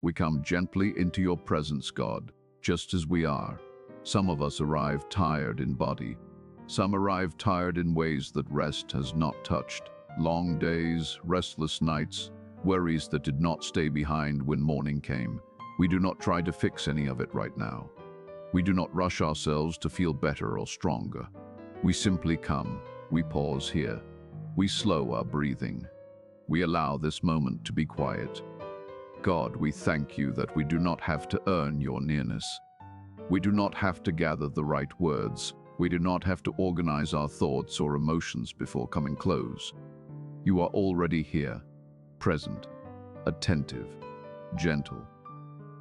We come gently into your presence, God, just as we are. Some of us arrive tired in body. Some arrive tired in ways that rest has not touched. Long days, restless nights, worries that did not stay behind when morning came. We do not try to fix any of it right now. We do not rush ourselves to feel better or stronger. We simply come. We pause here. We slow our breathing. We allow this moment to be quiet. God, we thank you that we do not have to earn your nearness. We do not have to gather the right words. We do not have to organize our thoughts or emotions before coming close. You are already here, present, attentive, gentle.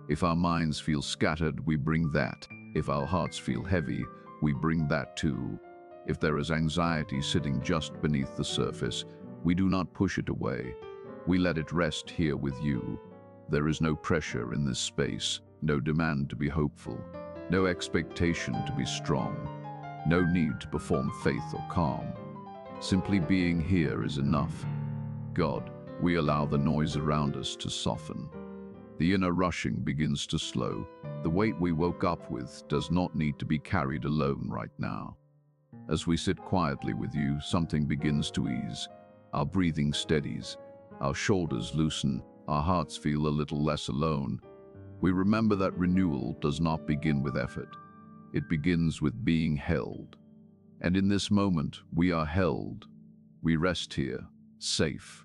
If our minds feel scattered, we bring that. If our hearts feel heavy, we bring that too. If there is anxiety sitting just beneath the surface, we do not push it away. We let it rest here with you. There is no pressure in this space, no demand to be hopeful, no expectation to be strong, no need to perform faith or calm. Simply being here is enough. God, we allow the noise around us to soften. The inner rushing begins to slow. The weight we woke up with does not need to be carried alone right now. As we sit quietly with you, something begins to ease. Our breathing steadies, our shoulders loosen, our hearts feel a little less alone. We remember that renewal does not begin with effort. It begins with being held. And in this moment, we are held. We rest here, safe,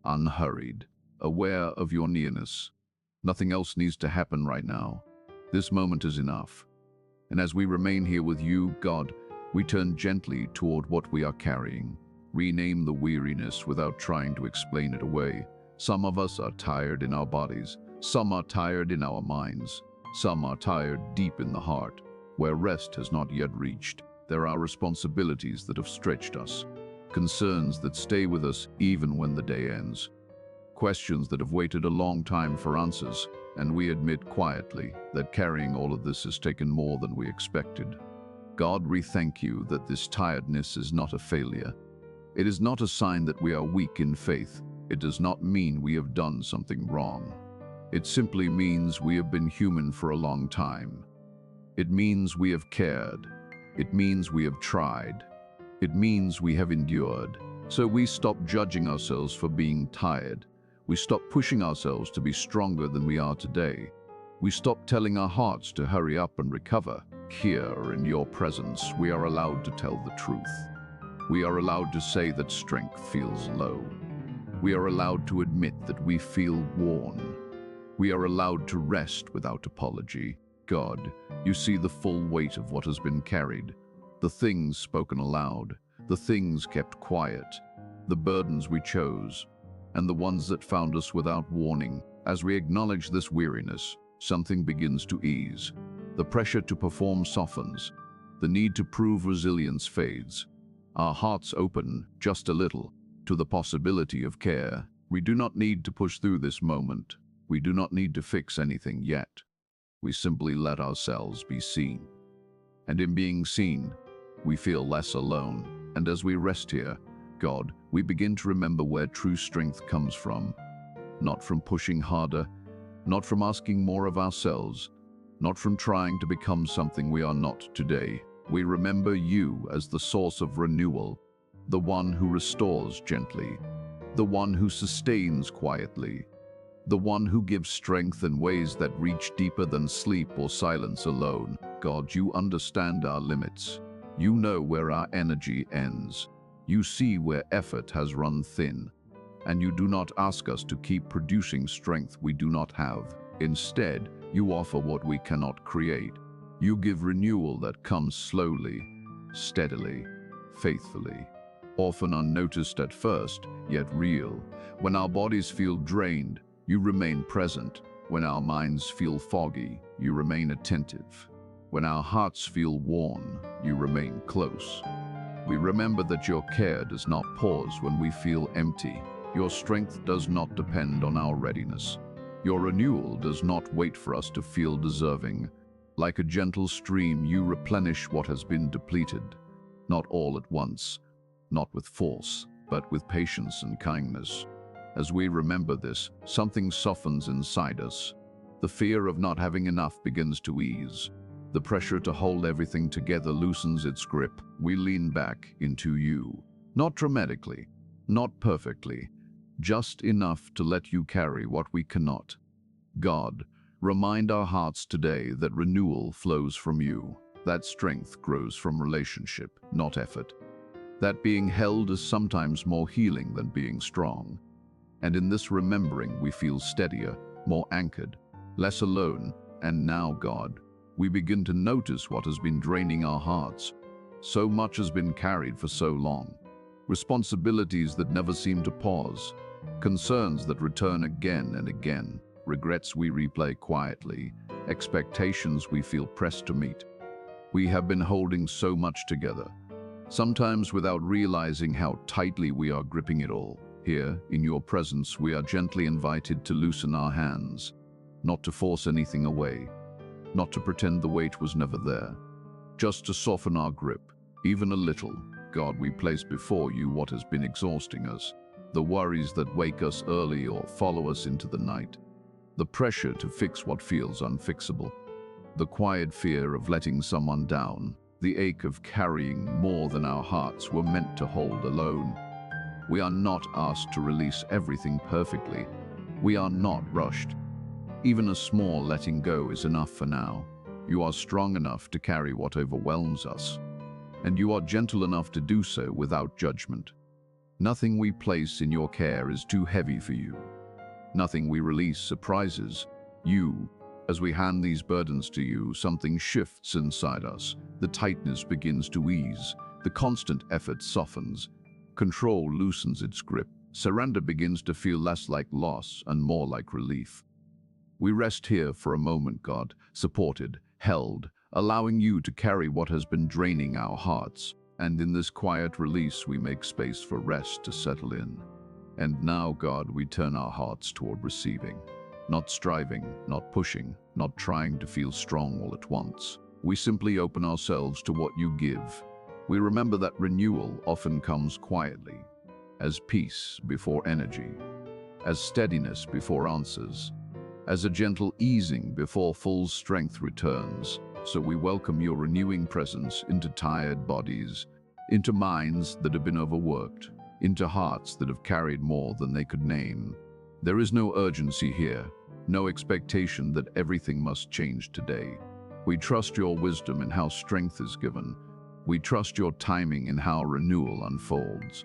unhurried, aware of your nearness. Nothing else needs to happen right now. This moment is enough. And as we remain here with you, God, we turn gently toward what we are carrying. Rename the weariness without trying to explain it away. Some of us are tired in our bodies. Some are tired in our minds. Some are tired deep in the heart, where rest has not yet reached. There are responsibilities that have stretched us, concerns that stay with us even when the day ends. Questions that have waited a long time for answers, and we admit quietly that carrying all of this has taken more than we expected. God, we thank you that this tiredness is not a failure. It is not a sign that we are weak in faith. It does not mean we have done something wrong. It simply means we have been human for a long time. It means we have cared. It means we have tried. It means we have endured. So we stop judging ourselves for being tired. We stop pushing ourselves to be stronger than we are today. We stop telling our hearts to hurry up and recover. Here, in your presence, we are allowed to tell the truth. We are allowed to say that strength feels low. We are allowed to admit that we feel worn. We are allowed to rest without apology. God, you see the full weight of what has been carried, the things spoken aloud, the things kept quiet, the burdens we chose, and the ones that found us without warning. As we acknowledge this weariness, something begins to ease. The pressure to perform softens. The need to prove resilience fades. Our hearts open just a little to the possibility of care. We do not need to push through this moment. We do not need to fix anything yet. We simply let ourselves be seen. And in being seen, we feel less alone. And as we rest here, God, we begin to remember where true strength comes from. Not from pushing harder, not from asking more of ourselves, not from trying to become something we are not today. We remember you as the source of renewal, the one who restores gently, the one who sustains quietly, the one who gives strength in ways that reach deeper than sleep or silence alone. God, you understand our limits. You know where our energy ends. You see where effort has run thin, and you do not ask us to keep producing strength we do not have. Instead, you offer what we cannot create. You give renewal that comes slowly, steadily, faithfully, often unnoticed at first, yet real. When our bodies feel drained, you remain present. When our minds feel foggy, you remain attentive. When our hearts feel worn, you remain close. We remember that your care does not pause when we feel empty. Your strength does not depend on our readiness. Your renewal does not wait for us to feel deserving. Like a gentle stream, you replenish what has been depleted, not all at once, not with force, but with patience and kindness. As we remember this, something softens inside us. The fear of not having enough begins to ease. The pressure to hold everything together loosens its grip. We lean back into you. Not dramatically, not perfectly, just enough to let you carry what we cannot. God, remind our hearts today that renewal flows from you, that strength grows from relationship, not effort, that being held is sometimes more healing than being strong. And in this remembering, we feel steadier, more anchored, less alone, and now, God, we begin to notice what has been draining our hearts. So much has been carried for so long. Responsibilities that never seem to pause, concerns that return again and again, regrets we replay quietly, expectations we feel pressed to meet. We have been holding so much together, sometimes without realizing how tightly we are gripping it all. Here, in your presence, we are gently invited to loosen our hands, not to force anything away, not to pretend the weight was never there, just to soften our grip, even a little. God, we place before you what has been exhausting us, the worries that wake us early or follow us into the night, the pressure to fix what feels unfixable, the quiet fear of letting someone down, the ache of carrying more than our hearts were meant to hold alone. We are not asked to release everything perfectly. We are not rushed. Even a small letting go is enough for now. You are strong enough to carry what overwhelms us, and you are gentle enough to do so without judgment. Nothing we place in your care is too heavy for you. Nothing we release surprises you. As we hand these burdens to you, something shifts inside us. The tightness begins to ease. The constant effort softens. Control loosens its grip. Surrender begins to feel less like loss and more like relief. We rest here for a moment, God, supported, held, allowing you to carry what has been draining our hearts. And in this quiet release, we make space for rest to settle in. And now, God, we turn our hearts toward receiving. Not striving, not pushing, not trying to feel strong all at once. We simply open ourselves to what you give. We remember that renewal often comes quietly, as peace before energy, as steadiness before answers, as a gentle easing before full strength returns. So we welcome your renewing presence into tired bodies, into minds that have been overworked, into hearts that have carried more than they could name. There is no urgency here, no expectation that everything must change today. We trust your wisdom in how strength is given. We trust your timing in how renewal unfolds.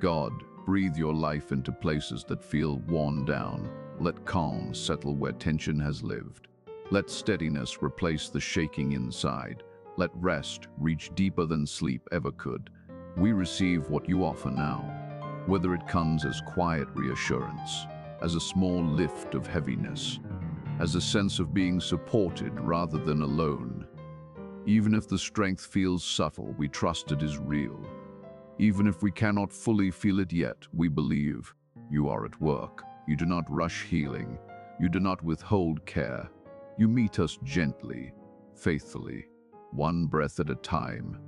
God, breathe your life into places that feel worn down. Let calm settle where tension has lived. Let steadiness replace the shaking inside. Let rest reach deeper than sleep ever could. We receive what you offer now, whether it comes as quiet reassurance, as a small lift of heaviness, as a sense of being supported rather than alone. Even if the strength feels subtle, we trust it is real. Even if we cannot fully feel it yet, we believe you are at work. You do not rush healing. You do not withhold care. You meet us gently, faithfully, one breath at a time.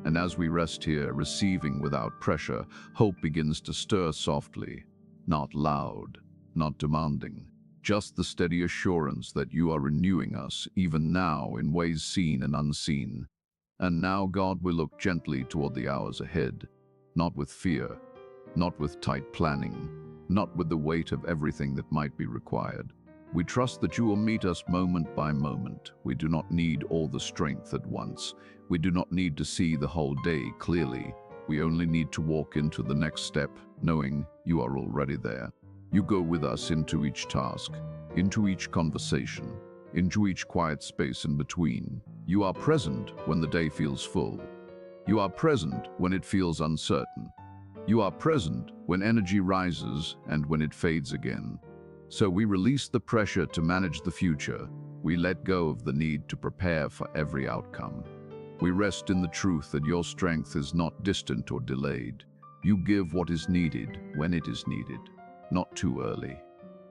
And as we rest here, receiving without pressure, hope begins to stir softly, not loud, not demanding, just the steady assurance that you are renewing us even now in ways seen and unseen. And now, God, we look gently toward the hours ahead, not with fear, not with tight planning, not with the weight of everything that might be required. We trust that you will meet us moment by moment. We do not need all the strength at once. We do not need to see the whole day clearly. We only need to walk into the next step, knowing you are already there. You go with us into each task, into each conversation, into each quiet space in between. You are present when the day feels full. You are present when it feels uncertain. You are present when energy rises and when it fades again. So we release the pressure to manage the future. We let go of the need to prepare for every outcome. We rest in the truth that your strength is not distant or delayed. You give what is needed when it is needed. Not too early,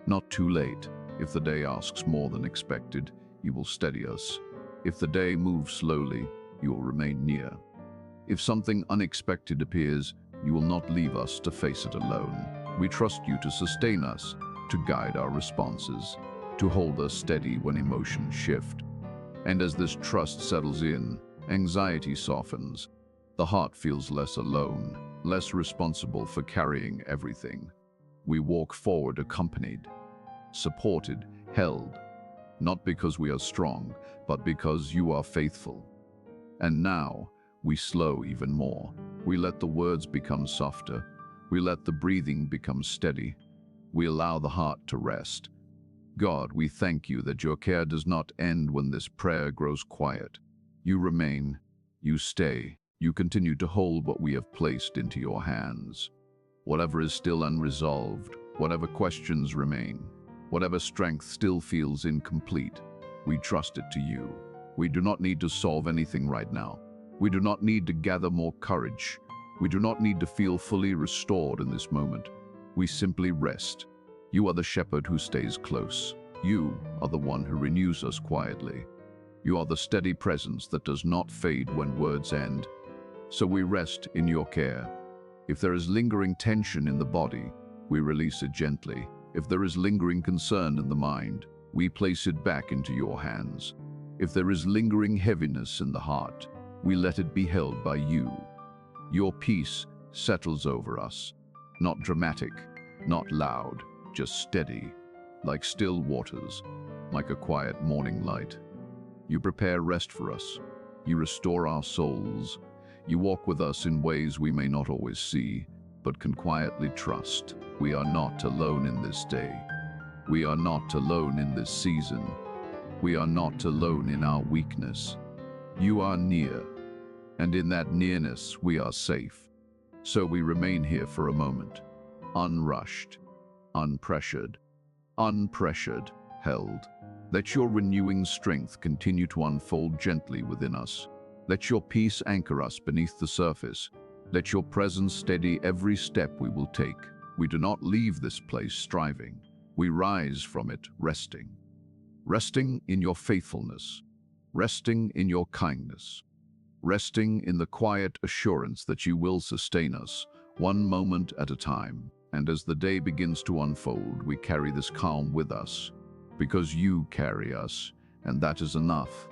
not too late. If the day asks more than expected, you will steady us. If the day moves slowly, you will remain near. If something unexpected appears, you will not leave us to face it alone. We trust you to sustain us, to guide our responses. to hold us steady when emotions shift. And as this trust settles in, anxiety softens. The heart feels less alone, less responsible for carrying everything. We walk forward accompanied, supported, held, not because we are strong, but because you are faithful. And now, we slow even more. We let the words become softer. We let the breathing become steady. We allow the heart to rest. God, we thank you that your care does not end when this prayer grows quiet. You remain, you stay, you continue to hold what we have placed into your hands. Whatever is still unresolved, whatever questions remain, whatever strength still feels incomplete, we trust it to you. We do not need to solve anything right now. We do not need to gather more courage. We do not need to feel fully restored in this moment. We simply rest. You are the shepherd who stays close. You are the one who renews us quietly. You are the steady presence that does not fade when words end. So we rest in your care. If there is lingering tension in the body, we release it gently. If there is lingering concern in the mind, we place it back into your hands. If there is lingering heaviness in the heart, we let it be held by you. Your peace settles over us, not dramatic, not loud, just steady, like still waters, like a quiet morning light. You prepare rest for us. You restore our souls. You walk with us in ways we may not always see, but can quietly trust. We are not alone in this day. We are not alone in this season. We are not alone in our weakness. You are near, and in that nearness we are safe. So we remain here for a moment, unrushed, unpressured, held. Let your renewing strength continue to unfold gently within us. Let your peace anchor us beneath the surface. Let your presence steady every step we will take. We do not leave this place striving. We rise from it resting. Resting in your faithfulness. Resting in your kindness. Resting in the quiet assurance that you will sustain us, one moment at a time. And as the day begins to unfold, we carry this calm with us, because you carry us, and that is enough.